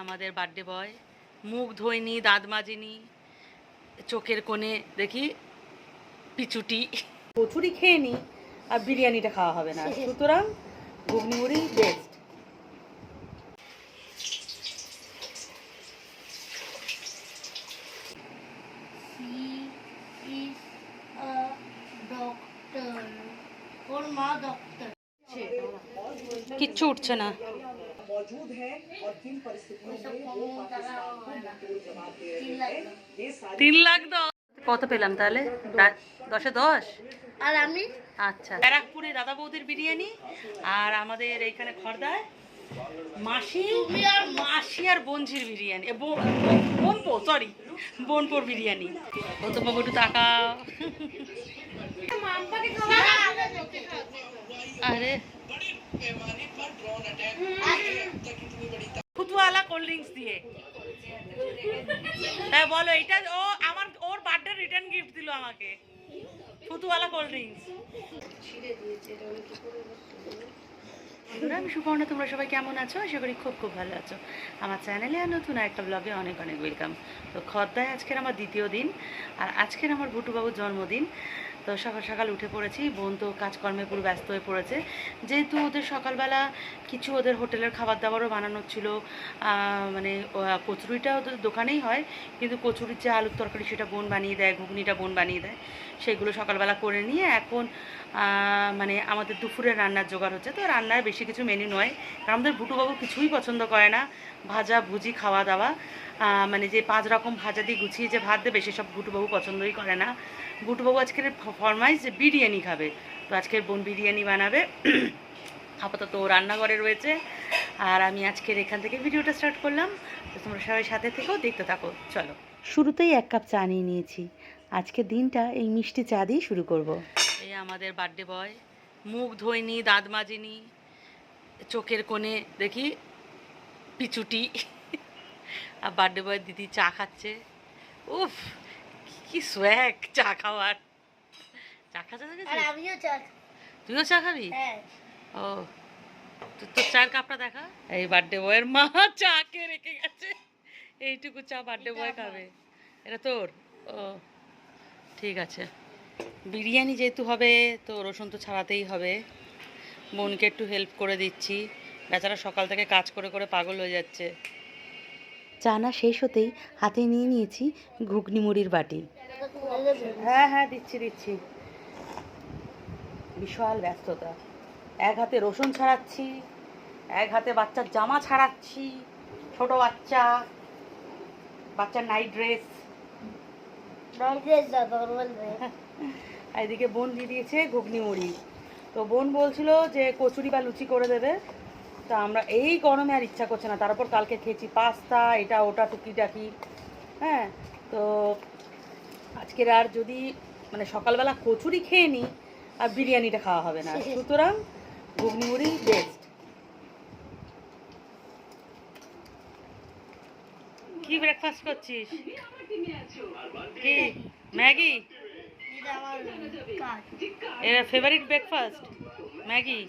আমাদের birthday boy মুখ ধোয়নি, দাঁত মাজেনি, চোখের কোণে দেখি পিচুটি, কচুরি খেয়ে নি আর বিরিয়ানিটা খাওয়া হবে না, সুতরাং ঘুগনি মুড়ি বেস্ট। কিচ্ছু উঠছে না। मौजूद है और किन परिस्थितियों में वो पाकिस्तान को मुंतोड़ जवाब दे रहे हैं। 3 লাখ কত পেলাম তাহলে? 10-এ 10। আর আমি আচ্ছা, ব্যারাকপুরে দাদা বৌদির বিরিয়ানি আর আমাদের এইখানে খড়দায় মাসি আর বঞ্জির বিরিয়ানি, বোনপো সরি বোনপোর বিরিয়ানি। ও তো বাবু একটু তাকাও। আরে ফুতুয়ালা কোল্ড ড্রিঙ্কস দিয়ে, হ্যাঁ বলো এটা ওর বার্থডে রিটার্ন গিফট দিল আমাকে ফুতুয়ালা কোল্ড ড্রিঙ্কস। আমি সুপর্ণা, তোমরা সবাই কেমন আছো? আশা করি খুব খুব ভালো আছো। আমার চ্যানেলে আর নতুন একটা ব্লগে অনেক অনেক ওয়েলকাম। তো খদ্দায় আজকের আমার দ্বিতীয় দিন আর আজকের আমার ভুটুবাবুর জন্মদিন। তো সকাল সকাল উঠে পড়েছি, বোন তো কাজকর্মে পুরো ব্যস্ত হয়ে পড়েছে, যেহেতু ওদের সকালবেলা কিছু ওদের হোটেলের খাবার দাবারও বানানোর ছিল। মানে কচুরিটা ওদের দোকানেই হয়, কিন্তু কচুরির যে আলুর তরকারি সেটা বোন বানিয়ে দেয়, ঘুগনিটা বোন বানিয়ে দেয়, সেগুলো সকালবেলা করে নিয়ে এখন মানে আমাদের দুপুরের রান্নার জোগাড় হচ্ছে। তো রান্নার বেশি কিছু মেনু নয়, কারণ আমাদের ভুটুবাবু কিছুই পছন্দ করে না, ভাজা ভুজি খাওয়া দাওয়া, মানে যে 5 রকম ভাজা দিয়ে গুছিয়ে যে ভাত দেবে সেসব ভুটুবাবু পছন্দই করে না। ভুটুবাবু আজকের ফরমাইশ যে বিরিয়ানি খাবে, তো আজকের বোন বিরিয়ানি বানাবে। আপাতত রান্নাঘরে রয়েছে আর আমি আজকের এখান থেকে ভিডিওটা স্টার্ট করলাম। তো তোমরা সবাই সাথে থেকেও দেখতে থাকো। চলো, শুরুতেই 1 কাপ চা নিয়ে নিয়েছি। আজকের দিনটা এই মিষ্টি চা দিয়ে শুরু করব। এই আমাদের বার্থডে বয় মুখ ধোয়নি, দাঁত মাজেনি, চোখের কোণে দেখি পিচুটি, আর বার্থডে বয় দিদি চা খাচ্ছে। উফ কি সোয়াগ চা খাওয়ার। চা খাচ্ছে, তুইও চা খাবি? ও তোর চায়ের কাপটা দেখা। এই বার্থডে বয়ের মা চা কে রেখে গেছে, এইটুকু চা বার্থডে বয় খাবে। এটা তোর? ও ঠিক আছে। বিরিয়ানি যেহেতু হবে তো রসুন তো ছাড়াতেই হবে। বোনকে একটু হেল্প করে দিচ্ছি, বেচারা সকাল থেকে কাজ করে করে পাগল হয়ে যাচ্ছে। চা না শেষ হতেই হাতে নিয়ে নিয়েছি ঘুগনি মুড়ির বাটি। হ্যাঁ হ্যাঁ দিচ্ছি দিচ্ছি। বিশাল ব্যস্ততা, এক হাতে রসুন ছাড়াচ্ছি, এক হাতে বাচ্চার জামা ছাড়াচ্ছি, ছোট বাচ্চার নাইট ড্রেস। এদিকে বোন দিয়ে দিয়েছে ঘুগনি মুড়ি। তো বোন বলছিল যে কচুরি বা লুচি করে দেবে, তা আমরা এই গরমে আর ইচ্ছা করছে না, তারপর কালকে খেয়েছি পাস্তা এটা ওটা টুকিটাকি। হ্যাঁ, তো আজকের আর যদি মানে সকালবেলা কচুরি খেয়ে নিই আর বিরিয়ানিটা খাওয়া হবে না, সুতরাং ঘুগনি মুড়ি বেস্ট। কি ব্রেকফাস্ট করছিস? কি ম্যাগি? এর ফেভারিট ব্রেকফাস্ট ম্যাগি?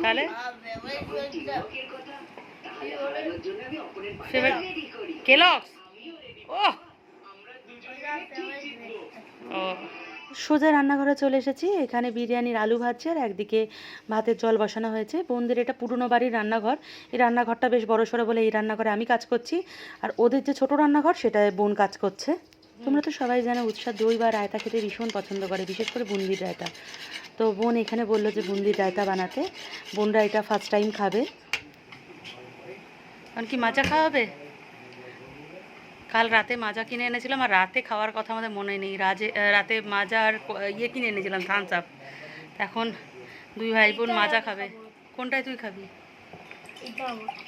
তাহলে কেলগস? ও সোজা রান্নাঘরে চলে এসেছি। এখানে বিরিয়ানির আলু ভাজছে আর একদিকে ভাতের জল বসানো হয়েছে। বোনদের এটা পুরনো বাড়ির রান্নাঘর, এই রান্নাঘরটা বেশ বড়সড় বলে এই রান্নাঘরে আমি কাজ করছি, আর ওদের যে ছোট রান্নাঘর সেটায় বোন কাজ করছে। তোমরা তো সবাই জানো উৎসাহ দই বা রায়তা খেতে ভীষণ পছন্দ করে, বিশেষ করে বুন্দির রায়তা। তো বোন এখানে বললো যে বুন্দির রায়তা বানাতে। বোনরা এটা ফার্স্ট টাইম খাবে। কারণ কি মাজা খাওয়াবে? কাল রাতে মাজা কিনে এনেছিলাম আর রাতে খাওয়ার কথা আমাদের মনে নেই, রাতে মাজা আর ইয়ে কিনে এনেছিলাম থামস আপ। এখন 2 ভাই বোন মাজা খাবে। কোনটায় তুই খাবি?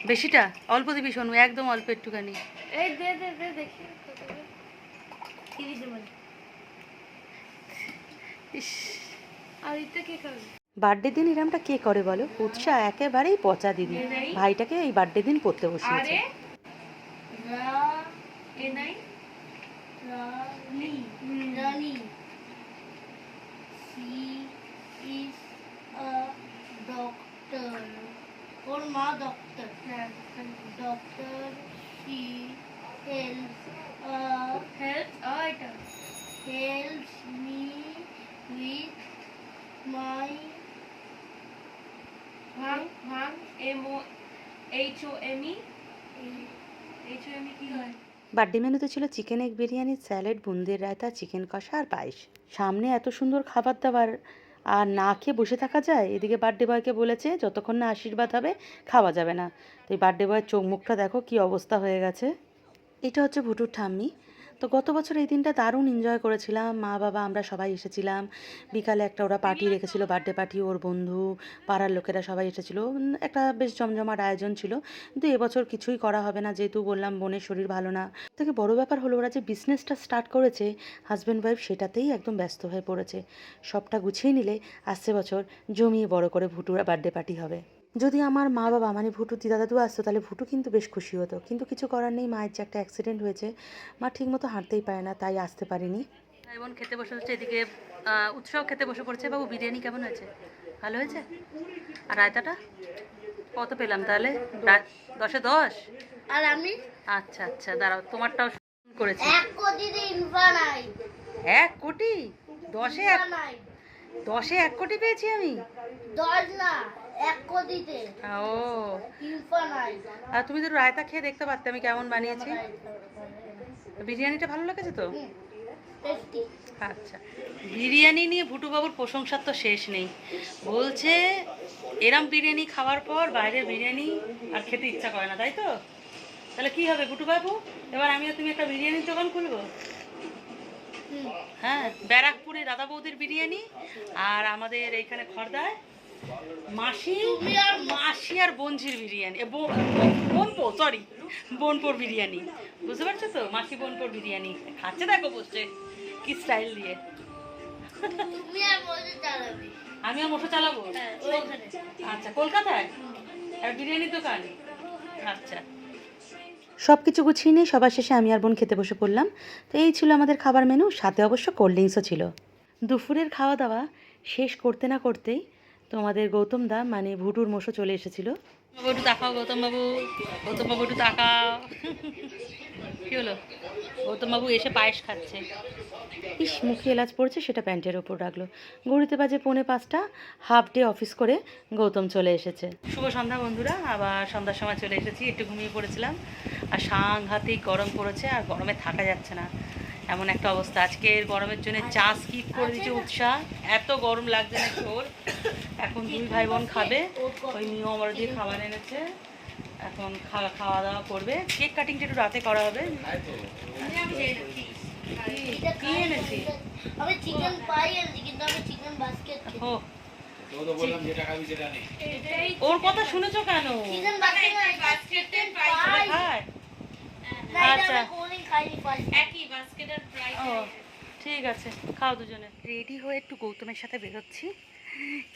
বেশিটা? অল্প দিবি শোনু, একদম অল্প একটুখানি। বার্থডে দিন এরমটা কে করে বলো? উৎসাহ একেবারেই পচা দিদি, ভাইটাকে এই বার্থডে দিন পড়তে বসিয়েছে। ওর মা ডক্টর। ডক্টর শি হেল্প এটা হেল্পস মি উইথ মাই ভাং HOME কি হয়? বার্থডে মেনুতে ছিল চিকেন এগ বিরিয়ানি, স্যালাড, বুন্দির রায়তা, চিকেন কষা আর পায়েস। সামনে এত সুন্দর খাবার দাবার আর না খেয়ে বসে থাকা যায়? এদিকে বার্থডে বয়কে বলেছে যতক্ষণ না আশীর্বাদ হবে খাওয়া যাবে না। তো এই বার্থডে বয়ের চোখ মুখটা দেখো কী অবস্থা হয়ে গেছে। এটা হচ্ছে ভুটুর ঠাম্মি। তো গত বছর এই দিনটা দারুণ এনজয় করেছিলাম, মা বাবা আমরা সবাই এসেছিলাম। বিকালে একটা ওরা পার্টি রেখেছিল, বার্থডে পার্টি, ওর বন্ধু পাড়ার লোকেরা সবাই এসেছিলো। একটা বেশ জমজমাট আয়োজন ছিল। কিন্তু এবছর কিছুই করা হবে না, যেহেতু বললাম বোনের শরীর ভালো না। থেকে বড় ব্যাপার হলো ওরা যে বিজনেসটা স্টার্ট করেছে হাজব্যান্ড ওয়াইফ, সেটাতেই একদম ব্যস্ত হয়ে পড়েছে। সবটা গুছিয়ে নিলে আসছে বছর জমিয়ে বড় করে ভুটুর বার্থডে পার্টি হবে। যদি আমার মা বাবা মানে ভুটু দিদা দাদু আসতো তাহলে ভুটু কিন্তু বেশ খুশি হতো, কিন্তু কিছু করার নেই, মায়ের যে একটা অ্যাক্সিডেন্ট হয়েছে, মা ঠিকমতো হাঁটতেই পারে না, তাই আসতে পারিনি। এবং খেতে বসে হচ্ছে এদিকে উৎসব খেতে বসে পড়ছে। বাবু বিরিয়ানি কেমন হয়েছে? ভালো হয়েছে? আর রায়তাটা কত পেলাম তাহলে? 10-এ 10? আর আমি আচ্ছা আচ্ছা, দাঁড়াও তোমারটাও করেছি। 1 কোটিতে ইনফানাইট 1 কোটি? 10-এ 1 কোটি পেয়েছি আমি? 10 না 1 কোটিতে ও, ইনফানাইট। আর তুমি তো রায়তা খেয়ে দেখতে পারতে আমি কেমন বানিয়েছি। বিরিয়ানিটা ভালো লেগেছে তো? টেস্টি। আচ্ছা, বিরিয়ানি নিয়ে ভুটুবাবুর প্রশংসার তো শেষ নেই। বলছে এরম বিরিয়ানি খাওয়ার পর বাইরের বিরিয়ানি আর খেতে ইচ্ছা করে না, তাই তো? তাহলে কি হবে ভুটুবাবু, এবার আমি আর তুমি একটা বিরিয়ানির দোকান খুলবো? হ্যাঁ, ব্যারাকপুরে দাদা বৌদির বিরিয়ানি, আর আমাদের এইখানে খড়দায় মাসি আর বঞ্জির বিরিয়ানি, বোনপোর বিরিয়ানি। বুঝতে পারছো তো? মাসি বোনপোর বিরিয়ানি খাচ্ছে, দেখো বসছে কি স্টাইল দিয়ে। তুমি আর মজা চালাবে। আমি আর মশো চালাবো? ওইখানে আচ্ছা, কলকাতায় আর বিরিয়ানির দোকান? আচ্ছা, সব কিছু গুছিয়ে নিয়ে সবার শেষে আমি আর বোন খেতে বসে পড়লাম। তো এই ছিল আমাদের খাবার মেনু, সাথে অবশ্য কোল্ড ড্রিঙ্কসও ছিল। দুপুরের খাওয়া দাওয়া শেষ করতে না করতেই তোমাদের গৌতম দা মানে ভুটুর মশো চলে এসেছিল। বাবু একটু তাকাও, গৌতম বাবু একটু তাকাও। কি হলো? গৌতম বাবু এসে পায়েস খাচ্ছে। ইস, মুখে এলাচ পড়ছে, সেটা প্যান্টের ওপর রাখলো। ঘড়িতে বাজে 4:45, হাফ ডে অফিস করে গৌতম চলে এসেছে। শুভ সন্ধ্যা বন্ধুরা, আবার সন্ধ্যার সময় চলে এসেছি। একটু ঘুমিয়ে পড়েছিলাম, আর সাংঘাতিক গরম পড়েছে, আর গরমে থাকা যাচ্ছে না, এমন একটা অবস্থা। আজকের গরমের জন্য চা স্কিপ করে দিচ্ছে উৎসাহ, এত গরম লাগছে না ওর। এখন 2 ভাই বোন খাবে, ওই নিয়ম আমার দিয়ে খাবার এনেছে, এখন খাওয়া দাওয়া করবে। কেক কাটিংটা একটু রাতে করা হবে। কি এনেছি? আমি চিকেন পাই এনেছি, কিন্তু আমি চিকেন বাস্কেট ও, ওর কথা শুনেছো কেন? চিকেন বাস্কেট পাই খায়? না, আচ্ছা, আমি কোনদিন খাইনি পাই। একই বাস্কেটের প্রাইস। ও ঠিক আছে, খাও দুজনে। রেডি হয়ে একটু গৌতমের সাথে বেরোচ্ছি।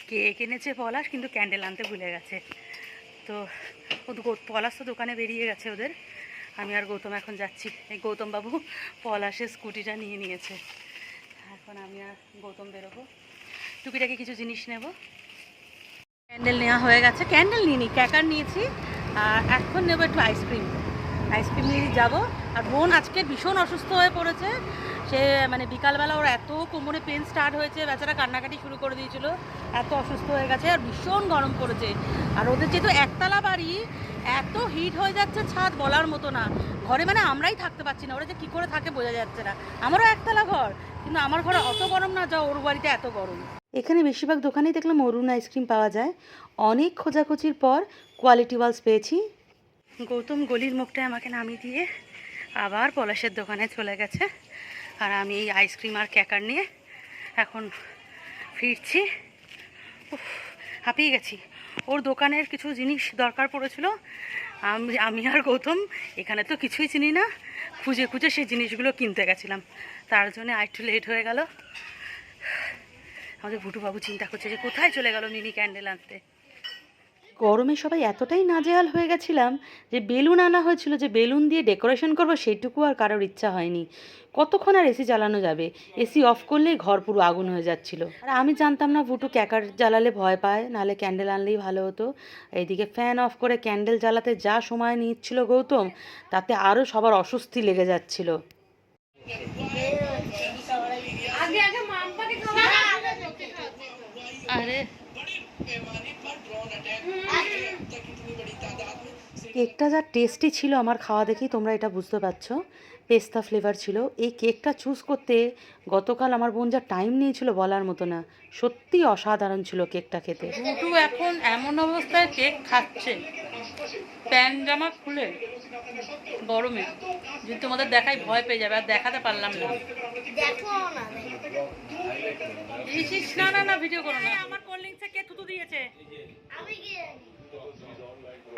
কেক এনেছে পলাশ, কিন্তু ক্যান্ডেল আনতে ভুলে গেছে। তো পলাশ তো দোকানে বেরিয়ে গেছে ওদের। আমি আর গৌতম এখন যাচ্ছি। এই গৌতম বাবু পলাশের স্কুটিটা নিয়ে নিয়েছে। এখন আমি আর গৌতম বেরোবো, টুকিটাকি কিছু জিনিস নেব। ক্যান্ডেল নেওয়া হয়ে গেছে, ক্যান্ডেল নিইনি, ক্যাকার নিয়েছি। আর এখন নেবো একটু আইসক্রিম নিয়ে যাবো। আর বোন আজকে ভীষণ অসুস্থ হয়ে পড়েছে। সে মানে বিকালবেলা ওর এত কোমরে পেন স্টার্ট হয়েছে, বেচারা কান্নাকাটি শুরু করে দিয়েছিল, এত অসুস্থ হয়ে গেছে। আর ভীষণ গরম পড়েছে, আর ওদের যেহেতু একতলা বাড়ি, এত হিট হয়ে যাচ্ছে ছাদ বলার মতো না। ঘরে মানে আমরাই থাকতে পারছি না, ওরা যে কী করে থাকে বোঝা যাচ্ছে না। আমারও একতলা ঘর, কিন্তু আমার ঘরে অত গরম না, যা ওর বাড়িতে এত গরম। এখানে বেশিরভাগ দোকানেই দেখলাম অরুণ আইসক্রিম পাওয়া যায়। অনেক খোঁজাখুঁজির পর কোয়ালিটি ওয়ালস পেয়েছি। গৌতম গলির মুখটায় আমাকে নামিয়ে দিয়ে আবার পলাশের দোকানে চলে গেছে, আর আমি এই আইসক্রিম আর ক্যাকার নিয়ে এখন ফিরছি। হাঁপিয়ে গেছি। ওর দোকানের কিছু জিনিস দরকার পড়েছিল, আমি আর গৌতম এখানে তো কিছুই চিনি না, খুঁজে খুঁজে সেই জিনিসগুলো কিনতে গেছিলাম, তার জন্য একটু লেট হয়ে গেল। আমাদের ভুটুবাবু চিন্তা করছে যে কোথায় চলে গেল মিনি ক্যান্ডেল আনতে। গরমে সবাই এতটাই নাজেহাল হয়ে গেছিলাম যে বেলুন আনা হয়েছিল, যে বেলুন দিয়ে ডেকোরেশন করবো সেইটুকু আর কারোর ইচ্ছা হয়নি। কতক্ষণ আর এসি চালানো যাবে, এসি অফ করলেই ঘর পুরো আগুন হয়ে যাচ্ছিল। আর আমি জানতাম না ভুটু ক্যাকার জ্বালালে ভয় পায়, নাহলে ক্যান্ডেল আনলেই ভালো হতো। এইদিকে ফ্যান অফ করে ক্যান্ডেল জ্বালাতে যা সময় নিচ্ছিল গৌতম, তাতে আরও সবার অস্বস্তি লেগে যাচ্ছিল। আগে আগে মাম্পাকে খাওয়া আরে কেকটা যা টেস্টি ছিল আমার খাওয়া দেখেই তোমরা এটা বুঝতে পারছো, পেস্তা ফ্লেভার ছিল। এই কেকটা চুজ করতে গতকাল আমার বোন যা টাইম নিয়েছিল বলার মতো না, সত্যি অসাধারণ ছিল কেকটা খেতে। ভুটু এখন এমন অবস্থায় কেক খাচ্ছে, প্যান্ট জামা খুলে গরমে, যদি তোমাদের দেখাই ভয় পেয়ে যাবে, আর দেখাতে পারলাম না। দেখো না ইস, না না না, ভিডিও করো না। আমার কোল্ড ড্রিঙ্কসে কে থুতু দিয়েছে? আমি কি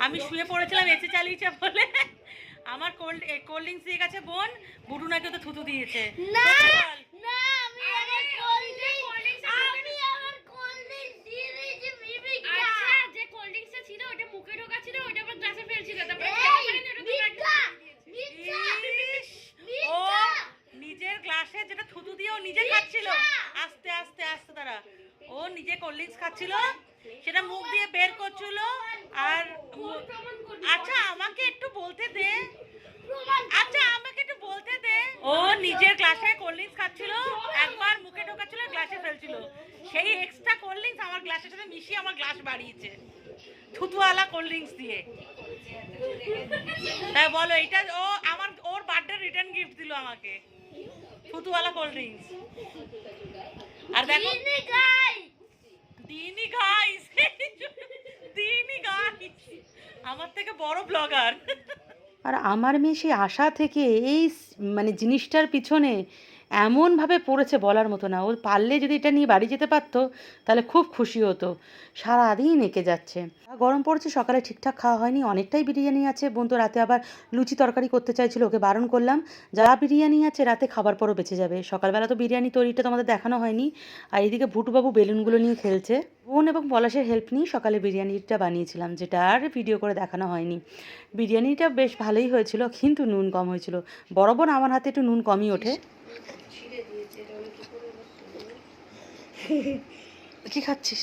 আমি শুয়ে পড়েছিলাম এসি চালিয়েছে বলে, আমার কোল্ড ড্রিঙ্কস দিয়ে গেছে বোন, বুটু নাকি তো থুতু দিয়েছে। না না আমি আমার কোল্ড ড্রিঙ্কস দিয়ে দিয়েছি মিমিকা। আচ্ছা যে কোল্ড ড্রিঙ্কসটা ছিল ওটা মুখে ঢোকা ছিল, ওটা আবার গ্লাসে ফেলছিল, তারপরে মিথ্যা মিথ্যা ও নিজের গ্লাসে যেটা থুতু দিয়ে ও নিজে খাচ্ছিল, আস্তে আস্তে আস্তে তারা, ও নিজে কোল্ড ড্রিঙ্কস খাচ্ছিল, সেটা মুখ দিয়ে বের করছিল। আর আচ্ছা আমাকে একটু বলতে দে, ও নিজের গ্লাসে কোল্ড ড্রিঙ্কস খাচ্ছিল, একবার মুখে ঢোকাচ্ছিল, গ্লাসে ফেলছিল, সেই এক্সট্রা কোল্ড ড্রিঙ্কস আমার গ্লাসের সাথে মিশিয়ে আমার গ্লাস বাড়িয়েছে থুতুওয়ালা কোল্ড ড্রিঙ্কস দিয়ে। তাই বলো, এটা ও আমার ওর বার্থডে রিটার্ন গিফট দিল আমাকে, থুতুওয়ালা কোল্ড ড্রিঙ্কস। আর দেখো দিনি গাইস, দিনি গাইস আমার থেকে বড় ব্লগার। আর আমার মেয়ে সেই আশা থেকে এই মানে জিনিসটার পিছনে এমনভাবে পড়েছে বলার মতো না। ও পারলে যদি এটা নিয়ে বাড়ি যেতে পারতো তাহলে খুব খুশি হতো, সারাদিন এঁকে যাচ্ছে। গরম পড়ছে, সকালে ঠিকঠাক খাওয়া হয়নি, অনেকটাই বিরিয়ানি আছে। বোন তো রাতে আবার লুচি তরকারি করতে চাইছিল, ওকে বারণ করলাম, যা বিরিয়ানি আছে রাতে খাবার পরও বেঁচে যাবে। সকালবেলা তো বিরিয়ানি তৈরিটা তোমাদের দেখানো হয়নি। আর এইদিকে ভুটুবাবু বেলুনগুলো নিয়ে খেলছে। বোন এবং পলাশের হেল্প নিয়ে সকালে বিরিয়ানিটা বানিয়েছিলাম, যেটা আর ভিডিও করে দেখানো হয়নি। বিরিয়ানিটা বেশ ভালোই হয়েছিল, কিন্তু নুন কম হয়েছিল। বড় বোন আমার হাতে একটু নুন কমই ওঠে। কি খাচ্ছিস?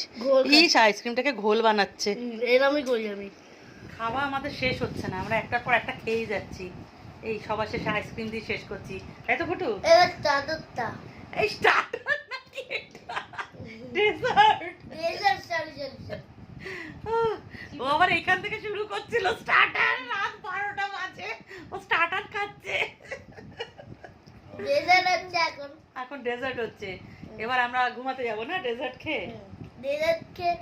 এই আইসক্রিমটাকে ঘোল বানাচ্ছে। এরমই করি আমি। খাওয়া আমাদের শেষ হচ্ছে না, আমরা একটার পর একটা খেয়েই যাচ্ছি। এই সবার শেষে আইসক্রিম দিয়ে শেষ করছি, তাই তো ফুটু? এবার চাদরটা এই স্টার্টার নাকি এটা? ডেজার্ট। ডেজার্ট সরি ও আবার এখান থেকে শুরু করছিল স্টার্টার, রাত 12টা বাজে ও স্টার্টার খাচ্ছে। ডেজার্ট হচ্ছে এখন। এখন ডেজার্ট হচ্ছে, এবার আমরা ঘুমাতে যাব না ডেজার্ট খেয়ে। ডেজার্ট খেয়ে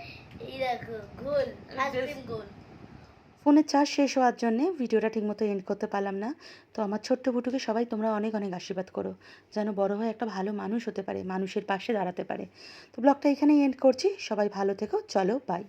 এই দেখো গোল আইসক্রিম গোল। ফোনের চার্জ শেষ হওয়ার জন্যে ভিডিওটা ঠিকমতো এন্ড করতে পারলাম না। তো আমার ছোট্ট বুটুকে সবাই তোমরা অনেক অনেক আশীর্বাদ করো, যেন বড় হয়ে একটা ভালো মানুষ হতে পারে, মানুষের পাশে দাঁড়াতে পারে। তো ব্লগটা এখানেই এন্ড করছি, সবাই ভালো থেকো, চলো বাই।